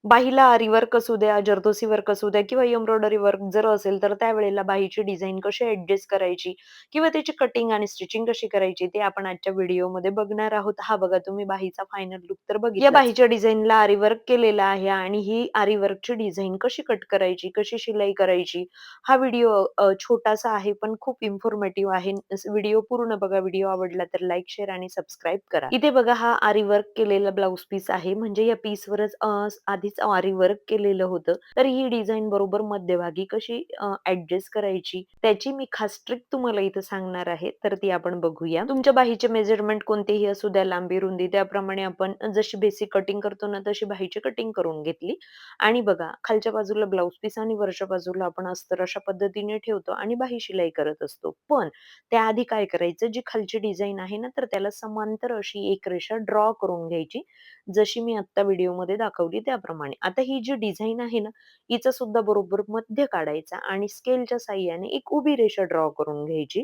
बाहीला आरी वर्क असू द्या, जरदोसी वर्क असू द्या किंवा एम्ब्रॉयडरी वर्क जर असेल, तर त्यावेळेला बाहीची डिझाइन कशी ॲडजस्ट करायची किंवा त्याची कटिंग आणि स्टिचिंग कशी करायची, ते आपण आजच्या व्हिडिओमध्ये बघणार आहोत. हा बघा तुम्ही बाहीचा फायनल लूक तर बघितलाच. या बाहीच्या डिझाइनला आरी वर्क केलेला आहे आणि ही आरी वर्कची डिझाइन कशी कट करायची, कशी शिलाई करायची, हा व्हिडिओ छोटासा आहे, पण खूप इन्फॉर्मेटिव्ह आहे. व्हिडिओ पूर्ण बघा. व्हिडिओ आवडला तर लाईक, शेअर आणि सबस्क्राईब करा. इथे बघा हा आरी वर्क केलेला ब्लाउज पीस आहे. म्हणजे या पीसवरच आधीच आरी वर्क केलेलं होतं. तर ही डिझाइन बरोबर मध्यभागी कशी ॲडजस्ट करायची, त्याची मी खास ट्रिक तुम्हाला इथं सांगणार आहे. तर ती आपण बघूया. तुमच्या बाहीचे मेजरमेंट कोणतेही असू द्या, लांबी, रुंदी, त्याप्रमाणे आपण जशी बेसिक कटिंग करतो ना, तशी बाहीची कटिंग करून घेतली. आणि बघा खालच्या बाजूला ब्लाउज पीस आणि वरच्या बाजूला आपण अस्तर अशा पद्धतीने ठेवतो आणि बाही शिलाई करत असतो. पण त्याआधी काय करायचं, जी खालची डिझाइन आहे ना, तर त्याला समांतर अशी एक रेषा ड्रॉ करून घ्यायची. जशी मी आत्ता व्हिडिओमध्ये दाखवली त्याप्रमाणे. आता ही जी डिझाइन आहे ना, हिचं सुद्धा बरोबर मध्य काढायचा आणि स्केलच्या साहाय्याने एक उभी रेषा ड्रॉ करून घ्यायची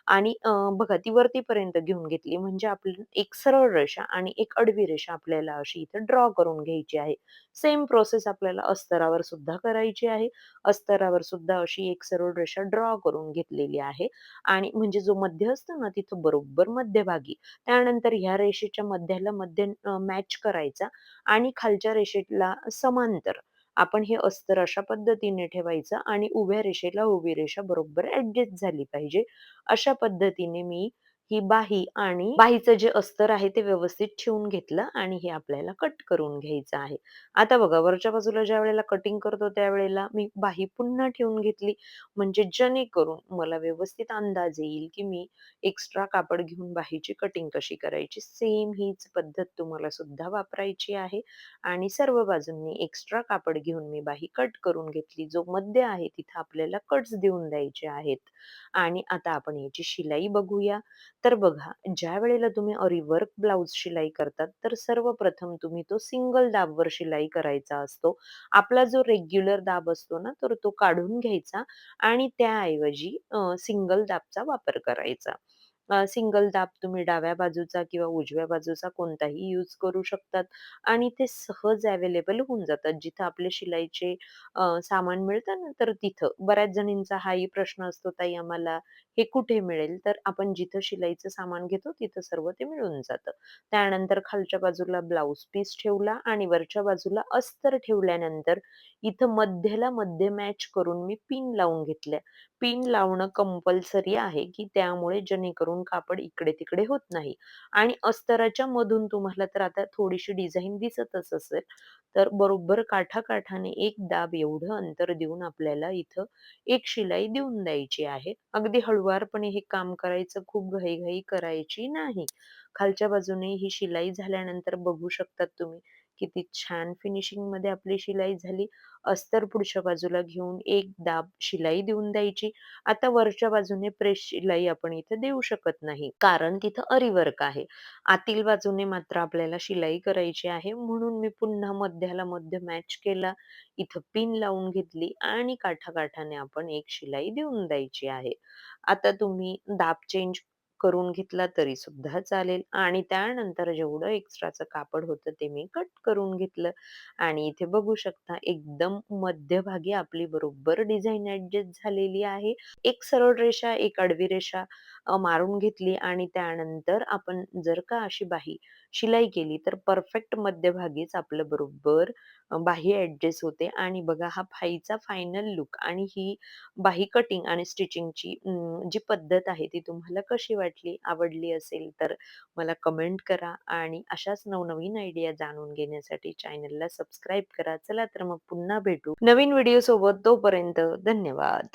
आणि बघा ती वरतीपर्यंत घेऊन घेतली. म्हणजे आपली एक सरळ रेषा आणि एक आडवी रेषा आपल्याला अशी इथे ड्रॉ करून घ्यायची आहे. सेम प्रोसेस आपल्याला अस्तरावर सुद्धा करायची आहे. अस्तरावर सुद्धा अशी एक सरळ रेषा ड्रॉ करून घेतलेली आहे आणि म्हणजे जो मध्य असतो ना, तिथं बरोबर मध्यभागी. त्यानंतर ह्या रेषेच्या मध्याला मध्य मॅच करायचा आणि खालच्या रेषेला समांतर आपण हे अस्तर अशा पद्धतीने ठेवायचं आणि उभ्या रेषेला उभी रेषा बरोबर ॲडजस्ट झाली पाहिजे. अशा पद्धतीने मी ही बाही आणि बाहीचं जे अस्तर आहे ते व्यवस्थित ठेवून घेतलं आणि हे आपल्याला कट करून घ्यायचं आहे. आता बघा वरच्या बाजूला ज्यावेळेला कटिंग करतो त्यावेळेला मी बाही पुन्हा ठेवून घेतली. म्हणजे जेणेकरून मला व्यवस्थित अंदाज येईल, की मी एक्स्ट्रा कापड घेऊन बाहीची कटिंग कशी करायची. सेम हीच पद्धत तुम्हाला सुद्धा वापरायची आहे आणि सर्व बाजूंनी एक्स्ट्रा कापड घेऊन मी बाही कट करून घेतली. जो मध्य आहे तिथं आपल्याला कट्स देऊन द्यायचे आहेत आणि आता आपण याची शिलाई बघूया. तर बघा, ज्यावेळेला तुम्ही आरी वर्क ब्लाउज शिलाई करतात, तर सर्वप्रथम तुम्ही तो सिंगल दाबवर शिलाई करायचा असतो. आपला जो रेग्युलर दाब असतो ना, तर तो काढून घ्यायचा आणि त्याऐवजी सिंगल दाबचा वापर करायचा. सिंगल दाब तुम्ही डाव्या बाजूचा किंवा उजव्या बाजूचा कोणताही यूज करू शकतात आणि ते सहज अवेलेबल होऊन जातात. जिथं आपले शिलाईचे सामान मिळतं ना, तर तिथं. बऱ्याच जणींचा हाही प्रश्न असतो, "ताई आम्हाला हे कुठे मिळेल?" तर आपण जिथं शिलाईचं सामान घेतो तिथं सर्व ते मिळून जातं. त्यानंतर खालच्या बाजूला ब्लाउज पीस ठेवला आणि वरच्या बाजूला अस्तर ठेवल्यानंतर इथं मध्यला मध्य मॅच करून मी पिन लावून घेतल्या. पिन लावणं कंपल्सरी आहे, की त्यामुळे जेणेकरून कापड इकडे-तिकडे होत नाही आणि अस्तराच्या मधून तुम्हाला तर आता थोडीशी डिझाइन दिसतच असेल, तर बरोबर काठाकाठाने एक दाब एवढं अंतर देऊन आपल्याला इथं एक शिलाई देऊन द्यायची आहे. अगदी हळुवारपणे हे काम करायचं, खूप घाई करायची नाही. खालच्या बाजूने ही शिलाई झाल्यानंतर बघू शकतात तुम्ही, किती छान फिनिशिंगमध्ये आपली शिलाई झाली. अस्तर पुढच्या बाजूला घेऊन एक दाब शिलाई देऊन द्यायची. आता वरच्या बाजूने प्रेस शिलाई आपण इथे देऊ शकत नाही, कारण तिथं अरी वर्क आहे. आतील बाजूने मात्र आपल्याला शिलाई करायची आहे. म्हणून मी पुन्हा मध्याला मध्य मॅच केला. इथं पिन लावून घेतली आणि काठाकाठाने आपण एक शिलाई देऊन द्यायची आहे. आता तुम्ही दाब चेंज करून घेतला तरी सुद्धा चालेल आणि त्यानंतर जेवढं एक्स्ट्राचं कापड होतं ते मी कट करून घेतलं आणि इथे बघू शकता एकदम मध्यभागी आपली बरोबर डिझाइन ॲडजस्ट झालेली आहे. एक सरळ रेषा, एक आडवी रेषा मारून घेतली आणि त्यानंतर आपण जर का अशी बाही शिलाई केली तर परफेक्ट मध्यभागीच आपलं बरोबर बाही ॲडजस्ट होते आणि बघा हा बाहीचा फायनल लूक आणि ही बाही कटिंग आणि स्टिचिंगची जी पद्धत आहे ती तुम्हाला कशी वाटली? आवडली असेल तर मला कमेंट करा आणि अशाच नवनवीन आयडिया जाणून घेण्यासाठी चॅनलला सबस्क्राईब करा. चला तर मग पुन्हा भेटू नवीन व्हिडिओ सोबत. तोपर्यंत धन्यवाद.